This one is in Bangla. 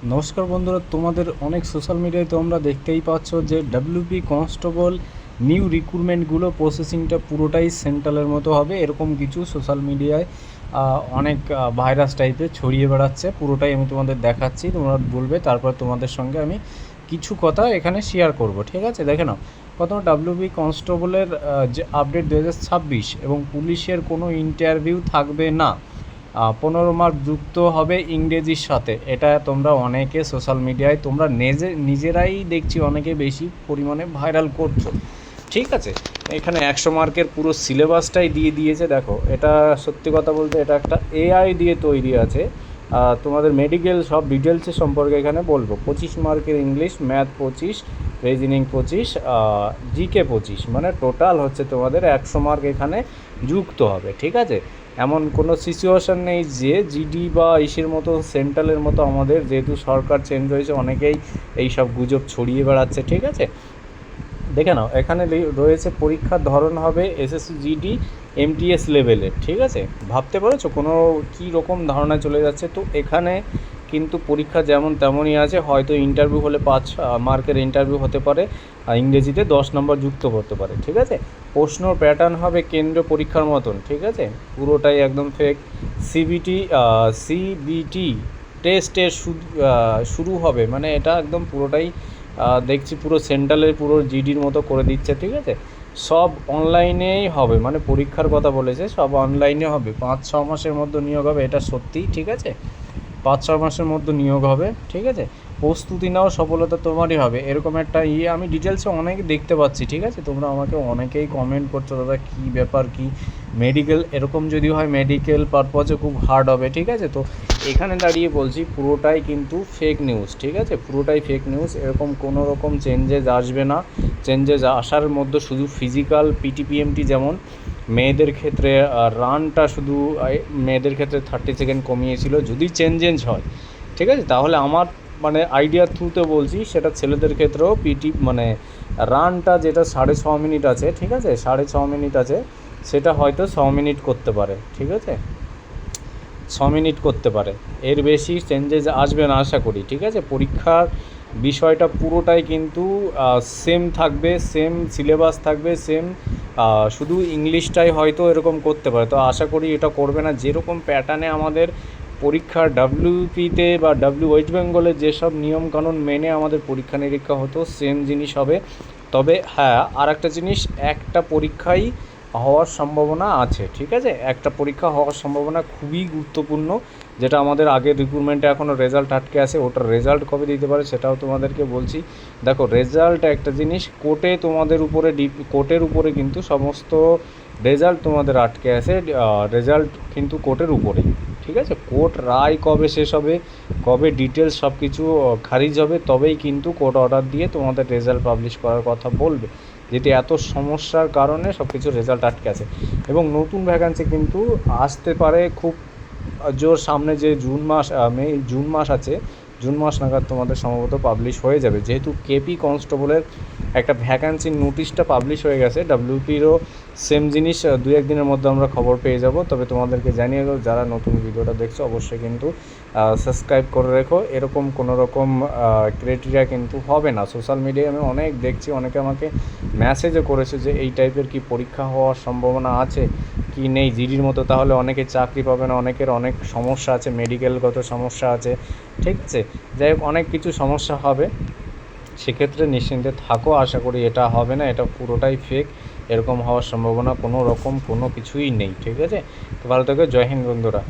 নমস্কার বন্ধুরা, তোমাদের অনেক সোশ্যাল মিডিয়ায় তোমরা দেখতেই পাচ্ছ যে ডাব্লিউপি কনস্টেবল নিউ রিক্রুটমেন্টগুলো প্রসেসিংটা পুরোটাই সেন্ট্রালের মতো হবে, এরকম কিছু সোশ্যাল মিডিয়ায় অনেক ভাইরাস টাইপের ছড়িয়ে বেড়াচ্ছে। পুরোটাই আমি তোমাদের দেখাচ্ছি, তোমরা বলবে, তারপর তোমাদের সঙ্গে আমি কিছু কথা এখানে শেয়ার করব। ঠিক আছে, দেখে নাও। প্রথম ডাব্লিউপি কনস্টেবলের যে আপডেট 2026 এবং পুলিশের কোনো ইন্টারভিউ থাকবে না। 15 মার্ক যুক্ত হবে ইংরেজির সাথে। এটা তোমরা অনেকে সোশ্যাল মিডিয়ায় তোমরা নিজেরাই দেখছি অনেকে বেশি পরিমাণে ভাইরাল করছো। ঠিক আছে, এখানে 100 মার্কের পুরো সিলেবাসটাই দিয়ে দিয়েছে। দেখো, এটা সত্যি কথা বলতে এটা একটা এআই দিয়ে তৈরি আছে। তোমাদের মেডিকেল সব ডিটেলসের সম্পর্কে এখানে বলবো। 25 মার্কের ইংলিশ, ম্যাথ 25, রিজনিং 25, জিকে 25, মানে টোটাল হচ্ছে তোমাদের 100 মার্ক এখানে যুক্ত হবে। ঠিক আছে, এমন কোনো সিচুয়েশান নেই যে জিডি বা ইসের মতো সেন্ট্রালের মতো আমাদের, যেহেতু সরকার চেঞ্জ হয়েছে, অনেকেই এই সব গুজব ছড়িয়ে বেড়াচ্ছে। ঠিক আছে, দেখে নাও, এখানে রয়েছে পরীক্ষার ধরন হবে এসএসসি জিডি এমটিএস লেভেলের। ঠিক আছে, ভাবতে পারছো কোনো কী রকম ধারণা চলে যাচ্ছে। তো এখানে কিন্তু পরীক্ষা যেমন তেমনই আছে, হয়তো ইন্টারভিউ হলে 5 মার্কের ইন্টারভিউ হতে পারে, ইংরেজিতে 10 নম্বর যুক্ত করতে পারে। ঠিক আছে, প্রশ্ন প্যাটার্ন হবে কেন্দ্রীয় পরীক্ষার মতন। ঠিক আছে, পুরোটাই একদম ফেক। সিবিটি টেস্টের শুরু হবে, মানে এটা একদম পুরোটাই দেখছি পুরো সেন্ট্রালের পুরো জিডির মতো করে দিচ্ছে। ঠিক আছে, সব অনলাইনেই হবে, মানে পরীক্ষার কথা বলেছে, সব অনলাইনে হবে। 5-6 মাসের মধ্যে নিয়োগ হবে, এটা সত্যি। ঠিক আছে, 5-6 মাসের মধ্যে নিয়োগ হবে। ঠিক আছে, প্রস্তুতি নাও, সফলতা তোমারই হবে, এরকম একটা আমি ডিটেলসে অনেক দেখতে পাচ্ছি। ঠিক আছে, তোমরা আমাকে অনেকেই কমেন্ট করছো, দাদা কী ব্যাপার, কি মেডিকেল এরকম যদি হয়, মেডিকেল পারপজে খুব হার্ড হবে। ঠিক আছে, তো এখানে দাঁড়িয়ে বলছি পুরোটাই কিন্তু ফেক নিউজ। ঠিক আছে, পুরোটাই ফেক নিউজ, এরকম কোনো রকম চেঞ্জেস আসবে না। চেঞ্জেস আসার মধ্যে শুধু ফিজিক্যাল পিটিপিএমটি, যেমন মেয়েদের ক্ষেত্রে রানটা শুধু মেয়েদের ক্ষেত্রে 30 সেকেন্ড কমিয়েছিল, যদি চেঞ্জেস হয়। ঠিক আছে, তাহলে আমার মানে আইডিয়ার থ্রুতে বলছি, সেটা ছেলেদের ক্ষেত্রেও মানে রানটা যেটা 6.5 মিনিট আছে, ঠিক আছে, 6.5 মিনিট আছে, সেটা হয়তো 6 মিনিট করতে পারে। ঠিক আছে, 6 মিনিট করতে পারে, এর বেশি চেঞ্জেস আসবে না আশা করি। ঠিক আছে, পরীক্ষার বিষয়টা পুরোটাই কিন্তু সেম থাকবে, সেম সিলেবাস থাকবে, সেম, শুধু ইংলিশটাই হয়তো এরকম করতে পারে। তো আশা করি এটা করবে না। যেরকম প্যাটার্নে আমাদের পরীক্ষার ডাব্লিউপিতে বা ওয়েস্ট বেঙ্গলের যেসব নিয়মকানুন মেনে আমাদের পরীক্ষা নিরীক্ষা হতো, সেম জিনিস হবে। তবে হ্যাঁ, আর একটা জিনিস, একটা পরীক্ষাই হওয়ার সম্ভাবনা আছে। ঠিক আছে, একটা পরীক্ষা হওয়ার সম্ভাবনা খুবই গুরুত্বপূর্ণ, যেটা আমাদের আগের রিক্রুটমেন্টে এখনও রেজাল্ট আটকে আছে। ওটার রেজাল্ট কবে দিতে পারে সেটাও তোমাদেরকে বলছি। দেখো, রেজাল্ট একটা জিনিস, কোর্টের উপরে কিন্তু সমস্ত রেজাল্ট তোমাদের আটকে আছে। রেজাল্ট কিন্তু কোর্টের উপরে। ঠিক আছে, কোর্ট রায় কবে শেষ হবে, কবে ডিটেলস সব কিছু খারিজ হবে, তবেই কিন্তু কোর্ট অর্ডার দিয়ে তোমাদের রেজাল্ট পাবলিশ করার কথা বলবে। যেটি এত সমস্যার কারণে সব কিছু রেজাল্ট আটকে আছে, এবং নতুন ভ্যাকান্সি কিন্তু আসতে পারে খুব জোর। সামনে যে জুন মাস আছে, জুন মাস নাগাদ তোমাদের সম্ভবত পাবলিশ হয়ে যাবে, যেহেতু কেপি কনস্টেবলের একটা ভ্যাকান্সির নোটিশটা পাবলিশ হয়ে গেছে। ডাব্লিউপিরও সেম জিনিস 2-1 দিনের মধ্যে আমরা খবর পেয়ে যাব। তবে তোমাদেরকে জানিয়ে দেবো, যারা নতুন ভিডিওটা দেখছো অবশ্যই কিন্তু সাবস্ক্রাইব করে রেখো। এরকম কোনো রকম ক্রাইটেরিয়া কিন্তু হবে না। সোশ্যাল মিডিয়ায় আমি অনেক দেখছি, অনেকে আমাকে মেসেজও করেছে যে এই টাইপের কি পরীক্ষা হওয়ার সম্ভাবনা আছে কি নেই জিডির মতো, তাহলে অনেকে চাকরি পাবে না, অনেকের অনেক সমস্যা আছে, মেডিকেলগত সমস্যা আছে। ঠিক আছে, যাই হোক, অনেক কিছু সমস্যা হবে, সেক্ষেত্রে নিশ্চিন্তে থাকো। আশা করি এটা হবে না, এটা পুরোটাই ফেক, এরকম হওয়ার সম্ভাবনা কোনো কিছুই নেই। ঠিক আছে, তো ভালো থেকো, জয় হিন্দ বন্ধুরা।